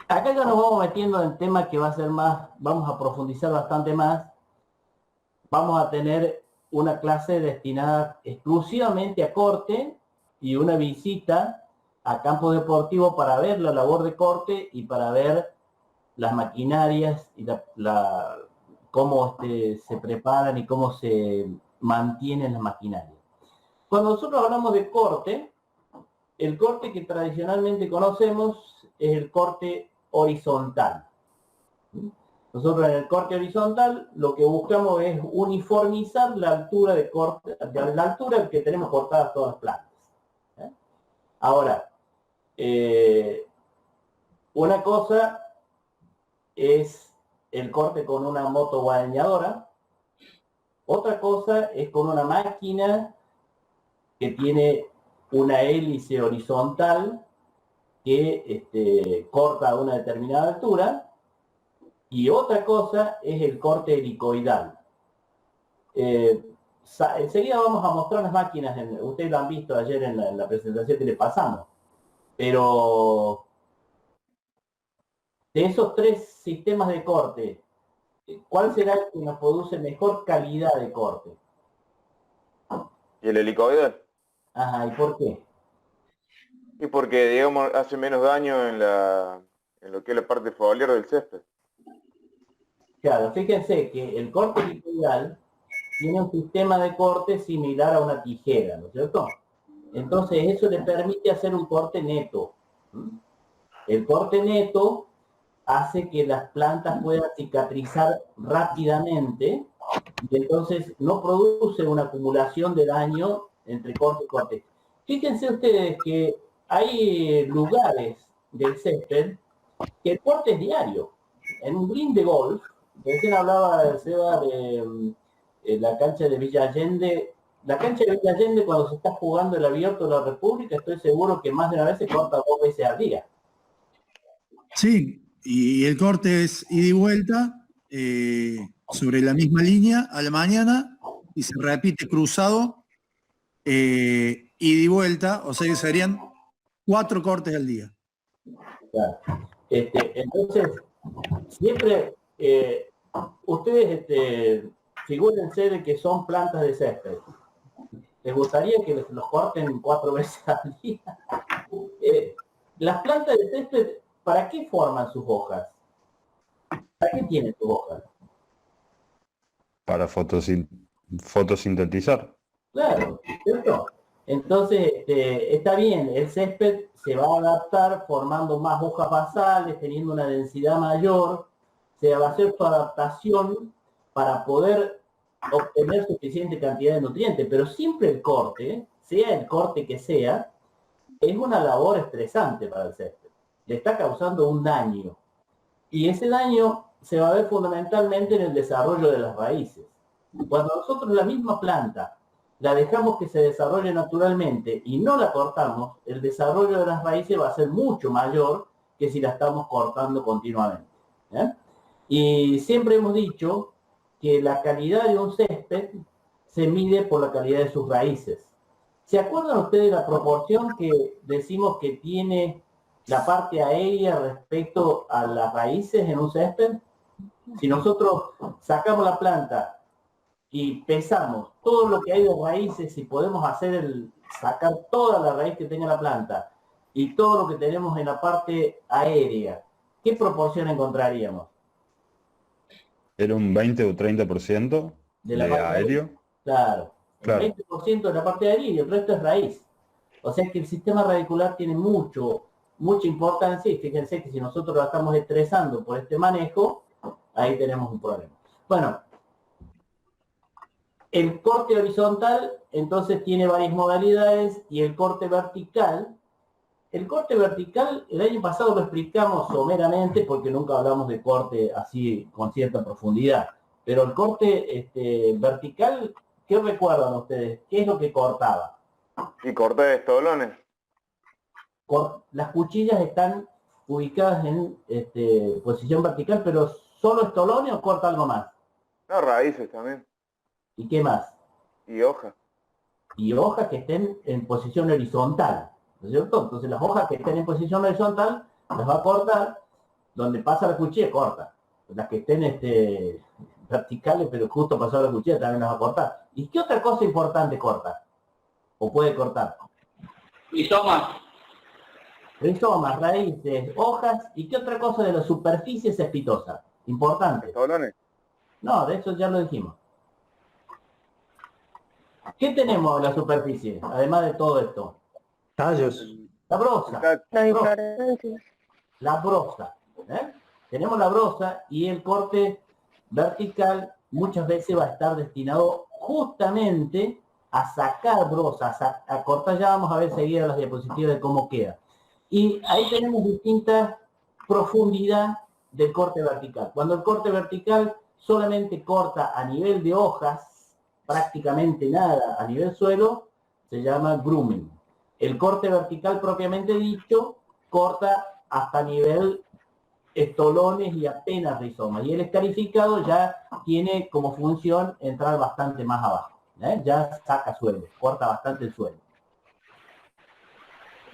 Acá ya nos vamos metiendo en temas que va a ser más, vamos a profundizar bastante más. Vamos a tener una clase destinada exclusivamente a corte y una visita a campos deportivos para ver la labor de corte y para ver las maquinarias y cómo se preparan y cómo se mantienen las maquinarias. Cuando nosotros hablamos de corte, el corte que tradicionalmente conocemos es el corte horizontal. Nosotros en el corte horizontal lo que buscamos es uniformizar la altura de corte, la altura que tenemos cortadas todas las plantas. ¿Eh? Ahora, una cosa es el corte con una moto guadañadora, otra cosa es con una máquina que tiene una hélice horizontal que corta a una determinada altura, y otra cosa es el corte helicoidal. Enseguida vamos a mostrar las máquinas, ustedes lo han visto ayer en la presentación que les pasamos, pero de esos tres sistemas de corte, ¿cuál será el que nos produce mejor calidad de corte? ¿Y el helicoidal? Ajá, ¿y por qué? Y porque, digamos, hace menos daño en lo que es la parte foliar del césped. Claro, fíjense que el corte helicoidal tiene un sistema de corte similar a una tijera, ¿no es cierto? Entonces eso le permite hacer un corte neto. El corte neto hace que las plantas puedan cicatrizar rápidamente y entonces no produce una acumulación de daño entre corte y corte. Fíjense ustedes que hay lugares del césped que el corte es diario. En un green de golf, recién hablaba de Seba de la cancha de Villa Allende. La cancha de Villa Allende, cuando se está jugando el abierto de la República, estoy seguro que más de una vez se corta 2 veces al día. Sí, y el corte es ida y vuelta sobre la misma línea a la mañana y se repite cruzado ida y vuelta, o sea que serían 4 cortes al día. Claro. Entonces, siempre ustedes figúrense de que son plantas de césped. ¿Les gustaría que los corten 4 veces al día? Las plantas de césped, ¿para qué forman sus hojas? ¿Para qué tienen sus hojas? Para fotosintetizar. Claro, ¿cierto? Entonces, está bien, el césped se va a adaptar formando más hojas basales, teniendo una densidad mayor, se va a hacer su adaptación para poder obtener suficiente cantidad de nutrientes, pero siempre el corte, sea el corte que sea, es una labor estresante para el césped. Le está causando un daño. Y ese daño se va a ver fundamentalmente en el desarrollo de las raíces. Cuando nosotros la misma planta la dejamos que se desarrolle naturalmente y no la cortamos, el desarrollo de las raíces va a ser mucho mayor que si la estamos cortando continuamente. ¿Eh? Y siempre hemos dicho que la calidad de un césped se mide por la calidad de sus raíces. ¿Se acuerdan ustedes de la proporción que decimos que tiene la parte aérea respecto a las raíces en un césped? Si nosotros sacamos la planta y pesamos todo lo que hay de raíces y podemos sacar toda la raíz que tenga la planta y todo lo que tenemos en la parte aérea, ¿qué proporción encontraríamos? ¿Era un 20 o 30% De la de parte aéreo? aérea. Claro, el Claro. 20% de la parte aérea y el resto es raíz. O sea que el sistema radicular tiene mucha importancia, y fíjense que si nosotros la estamos estresando por este manejo, ahí tenemos un problema. Bueno, el corte horizontal entonces tiene varias modalidades, y el corte vertical, el año pasado lo explicamos someramente porque nunca hablamos de corte así con cierta profundidad, pero el corte vertical, ¿qué recuerdan ustedes? ¿Qué es lo que cortaba? Y corte de estolones. Las cuchillas están ubicadas en posición vertical, pero ¿solo estolones o corta algo más? No, raíces también. ¿Y qué más? Y hojas. Y hojas que estén en posición horizontal, ¿no es cierto? Entonces las hojas que estén en posición horizontal las va a cortar, donde pasa la cuchilla corta. Las que estén verticales, pero justo pasado la cuchilla también las va a cortar. ¿Y qué otra cosa importante corta? ¿O puede cortar? Rizomas. Rizomas, raíces, hojas. ¿Y qué otra cosa de la superficie es espitosa? Importante. ¿Estolones? No, de eso ya lo dijimos. ¿Qué tenemos en la superficie, además de todo esto? Tallos. La brosa. Las inflorescencias. La brosa. Tenemos la brosa y el corte vertical muchas veces va a estar destinado justamente a sacar brosas, a cortar. Ya vamos a ver seguida las diapositivas de cómo queda. Y ahí tenemos distintas profundidad del corte vertical. Cuando el corte vertical solamente corta a nivel de hojas, prácticamente nada a nivel suelo, se llama grooming. El corte vertical propiamente dicho corta hasta nivel estolones y apenas rizomas. Y el escarificado ya tiene como función entrar bastante más abajo. Ya saca suelo, corta bastante el suelo.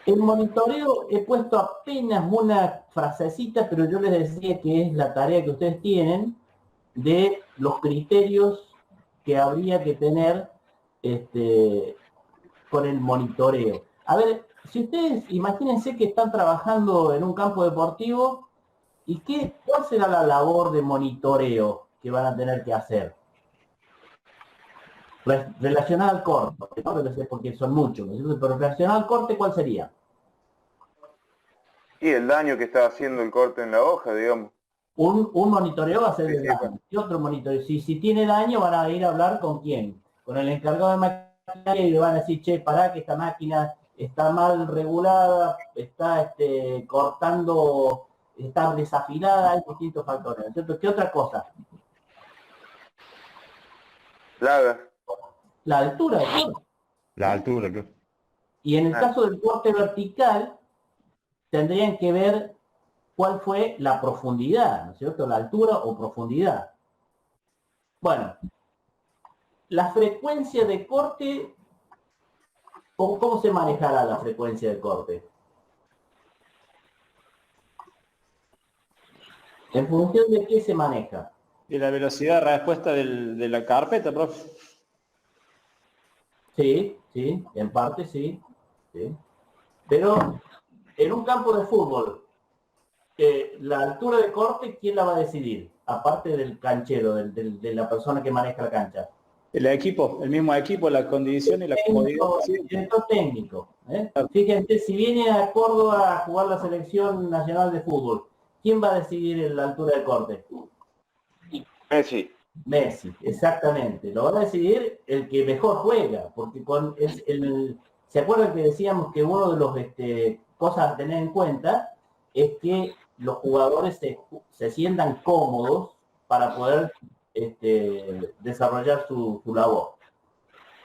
El monitoreo he puesto apenas una frasecita, pero yo les decía que es la tarea que ustedes tienen de los criterios que habría que tener con el monitoreo. A ver, si ustedes imagínense que están trabajando en un campo deportivo, ¿y cuál será la labor de monitoreo que van a tener que hacer? Relacionada al corte, ¿no? Porque son muchos, ¿no? Pero relacionada al corte, ¿cuál sería? Y el daño que está haciendo el corte en la hoja, digamos. Un monitoreo va a ser Sí, el sí, daño. ¿Qué otro monitoreo? Si tiene daño, van a ir a hablar con quién. Con el encargado de maquinaria y le van a decir, che, pará que esta máquina está mal regulada, está cortando, está desafinada, hay distintos factores, ¿no es cierto? ¿Qué otra cosa? Plagas. La altura del corte. La altura, claro. Y en el caso del corte vertical, tendrían que ver cuál fue la profundidad, ¿no es cierto? La altura o profundidad. Bueno, la frecuencia de corte, ¿cómo se manejará la frecuencia de corte? ¿En función de qué se maneja? Y la velocidad de respuesta de la carpeta, profe. Sí, en parte sí. Pero en un campo de fútbol, la altura de corte, ¿quién la va a decidir? Aparte del canchero, de la persona que maneja la cancha. El equipo, el mismo equipo, las condiciones y la comodidad. El director técnico. Fíjense, si viene a Córdoba a jugar la selección nacional de fútbol, ¿quién va a decidir la altura de corte? Messi, exactamente. Lo va a decidir el que mejor juega, porque ¿se acuerdan que decíamos que uno de los cosas a tener en cuenta es que los jugadores se sientan cómodos para poder desarrollar su labor?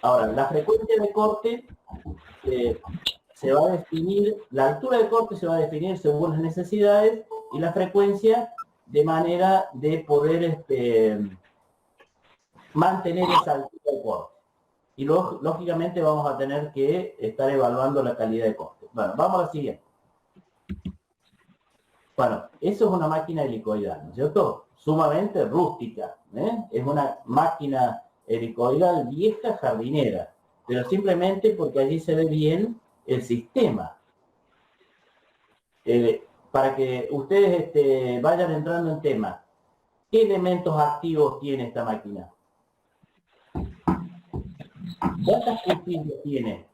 Ahora, la frecuencia de corte se va a definir, la altura de corte se va a definir según las necesidades y la frecuencia de manera de poder mantener esa altura de corte. Y lógicamente vamos a tener que estar evaluando la calidad de corte. Bueno, vamos a la siguiente. Bueno, eso es una máquina helicoidal, ¿no es cierto? Sumamente rústica. Es una máquina helicoidal vieja jardinera, pero simplemente porque allí se ve bien el sistema. Para que ustedes vayan entrando en tema, ¿qué elementos activos tiene esta máquina? ¿Cuántas cuchillas tiene?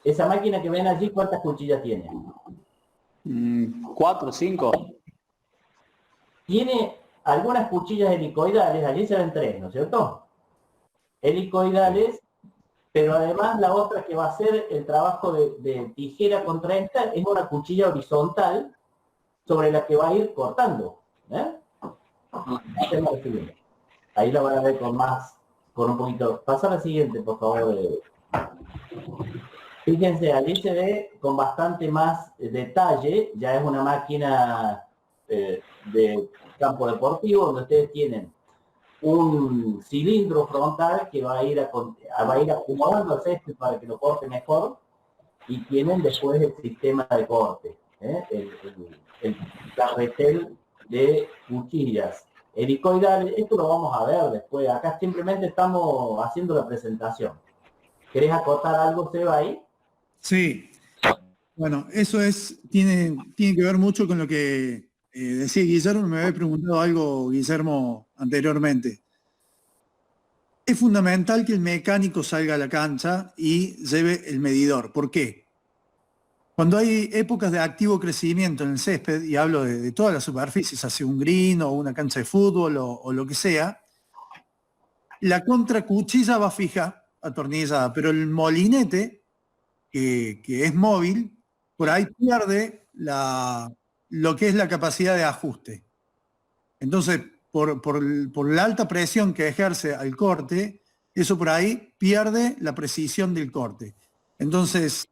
Esa máquina que ven allí, ¿cuántas cuchillas tiene? 4, 5. Tiene algunas cuchillas helicoidales, allí se ven 3, ¿no es cierto? Helicoidales, pero además la otra que va a hacer el trabajo de tijera contra esta es una cuchilla horizontal sobre la que va a ir cortando. Ahí la van a ver con un poquito. Pasa a la siguiente, por favor. Fíjense, allí se ve con bastante más detalle, ya es una máquina de campo deportivo, donde ustedes tienen un cilindro frontal que va a ir acomodando el césped para que lo corte mejor, y tienen después el sistema de corte. el carretel de cuchillas helicoidales. Esto lo vamos a ver después. Acá simplemente estamos haciendo la presentación. ¿Querés acotar algo, Seba, ahí? Sí. Bueno, eso tiene que ver mucho con lo que decía Guillermo. Me había preguntado algo, Guillermo, anteriormente. Es fundamental que el mecánico salga a la cancha y lleve el medidor. ¿Por qué? Cuando hay épocas de activo crecimiento en el césped, y hablo de todas las superficies, hacia un green o una cancha de fútbol o lo que sea, la contracuchilla va fija, atornillada, pero el molinete, que es móvil, por ahí pierde lo que es la capacidad de ajuste. Entonces, por la alta presión que ejerce al corte, eso por ahí pierde la precisión del corte. Entonces,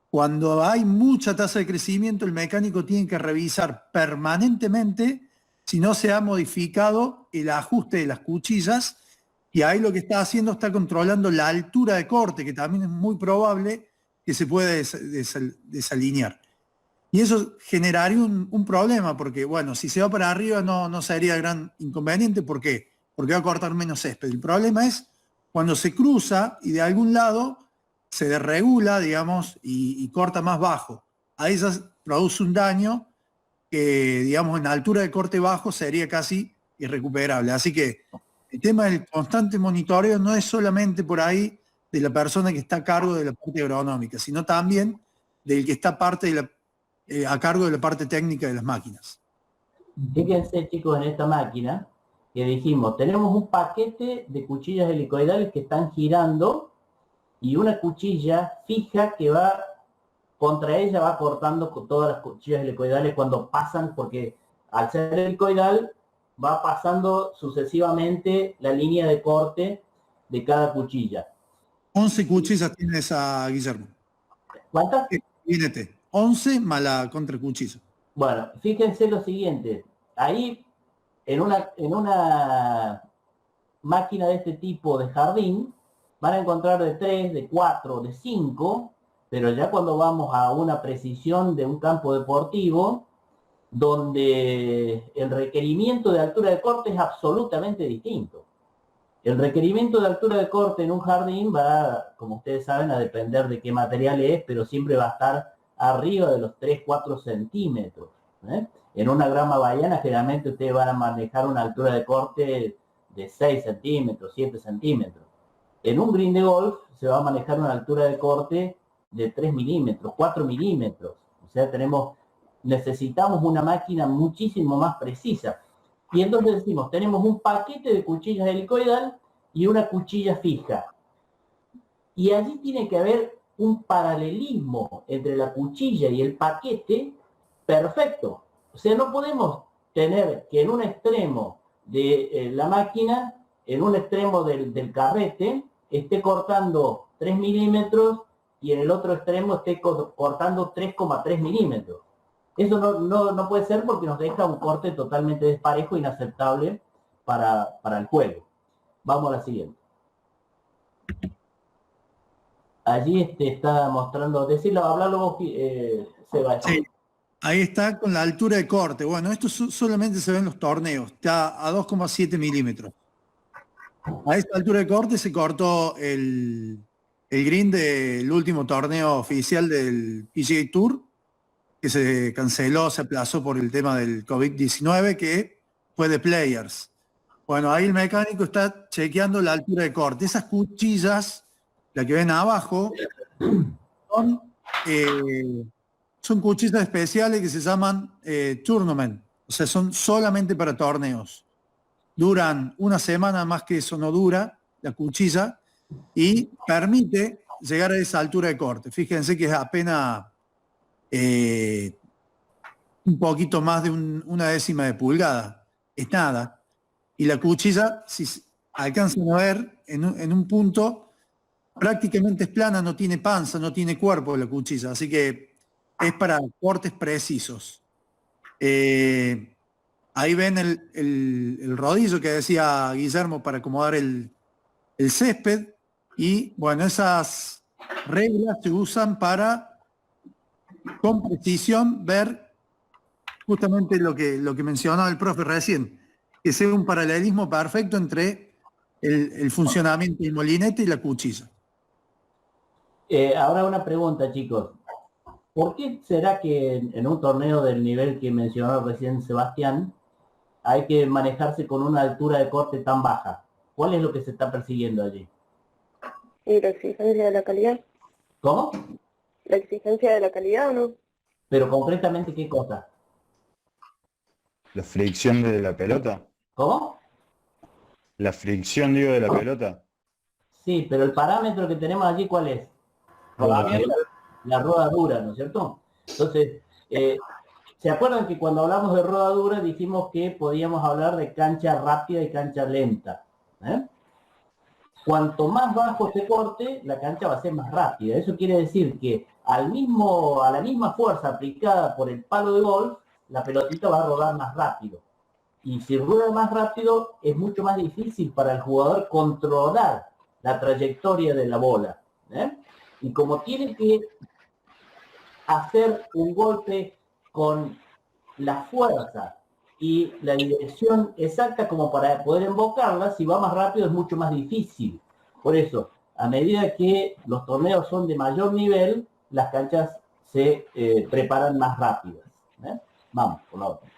cuando hay mucha tasa de crecimiento, el mecánico tiene que revisar permanentemente si no se ha modificado el ajuste de las cuchillas, y ahí lo que está haciendo está controlando la altura de corte, que también es muy probable que se pueda desalinear. Y eso generaría un problema, porque bueno, si se va para arriba no sería gran inconveniente. ¿Por qué? Porque va a cortar menos césped. El problema es cuando se cruza y de algún lado se desregula, digamos, y corta más bajo. Ahí ya produce un daño que, digamos, en altura de corte bajo sería casi irrecuperable. Así que el tema del constante monitoreo no es solamente por ahí de la persona que está a cargo de la parte agronómica, sino también del que está a cargo de la parte técnica de las máquinas. Fíjense, chicos, en esta máquina que dijimos, tenemos un paquete de cuchillas helicoidales que están girando y una cuchilla fija que va contra ella, va cortando con todas las cuchillas helicoidales cuando pasan, porque al ser helicoidal va pasando sucesivamente la línea de corte de cada cuchilla. 11 cuchillas tiene esa, Guillermo. ¿Cuántas? Fíjate, 11 más la contracuchilla. Bueno, fíjense lo siguiente. Ahí, en una máquina de este tipo de jardín, van a encontrar de 3, de 4, de 5, pero ya cuando vamos a una precisión de un campo deportivo, donde el requerimiento de altura de corte es absolutamente distinto. El requerimiento de altura de corte en un jardín va, como ustedes saben, a depender de qué material es, pero siempre va a estar arriba de los 3-4 centímetros. En una grama bahiana generalmente ustedes van a manejar una altura de corte de 6 centímetros, 7 centímetros. En un green de golf se va a manejar una altura de corte de 3 milímetros, 4 milímetros. O sea, necesitamos una máquina muchísimo más precisa. Y entonces decimos, tenemos un paquete de cuchillas helicoidal y una cuchilla fija. Y allí tiene que haber un paralelismo entre la cuchilla y el paquete perfecto. O sea, no podemos tener que en un extremo de la máquina, en un extremo del carrete, esté cortando 3 milímetros y en el otro extremo esté cortando 3,3 milímetros. Eso no puede ser, porque nos deja un corte totalmente desparejo, inaceptable para el juego. Vamos a la siguiente. Allí está mostrando, decirlo, hablarlo vos, Seba. Sí, ahí está con la altura de corte. Bueno, esto solamente se ve en los torneos, está a 2,7 milímetros. A esta altura de corte se cortó el green del último torneo oficial del PGA Tour, que se canceló, se aplazó por el tema del COVID-19, que fue de Players. Bueno, ahí el mecánico está chequeando la altura de corte. Esas cuchillas, la que ven abajo, son cuchillas especiales que se llaman tournament, o sea, son solamente para torneos. Duran una semana, más que eso no dura la cuchilla, y permite llegar a esa altura de corte. Fíjense que es apenas un poquito más de una décima de pulgada, es nada. Y la cuchilla, si alcanzan a ver, en un punto prácticamente es plana, no tiene panza, no tiene cuerpo la cuchilla, así que es para cortes precisos. Ahí ven el rodillo que decía Guillermo para acomodar el césped, y bueno, esas reglas se usan para con precisión ver justamente lo que mencionaba el profe recién, que sea un paralelismo perfecto entre el funcionamiento del molinete y la cuchilla. Ahora una pregunta, chicos. ¿Por qué será que en un torneo del nivel que mencionó recién Sebastián hay que manejarse con una altura de corte tan baja? ¿Cuál es lo que se está persiguiendo allí? ¿Y la exigencia de la calidad? ¿Cómo? ¿La exigencia de la calidad o no? Pero concretamente, ¿qué cosa? La fricción de la pelota. ¿Cómo? La fricción, digo, de la pelota. Sí, pero el parámetro que tenemos allí, ¿cuál es? Rodamiento. La rodadura, ¿no es cierto? Entonces, ¿se acuerdan que cuando hablamos de rodadura dijimos que podíamos hablar de cancha rápida y cancha lenta? Cuanto más bajo se corte, la cancha va a ser más rápida. Eso quiere decir que a la misma fuerza aplicada por el palo de golf, la pelotita va a rodar más rápido. Y si rueda más rápido, es mucho más difícil para el jugador controlar la trayectoria de la bola. Y como tiene que hacer un golpe con la fuerza y la dirección exacta como para poder invocarla, si va más rápido es mucho más difícil. Por eso, a medida que los torneos son de mayor nivel, las canchas se preparan más rápidas. Vamos, por la otra.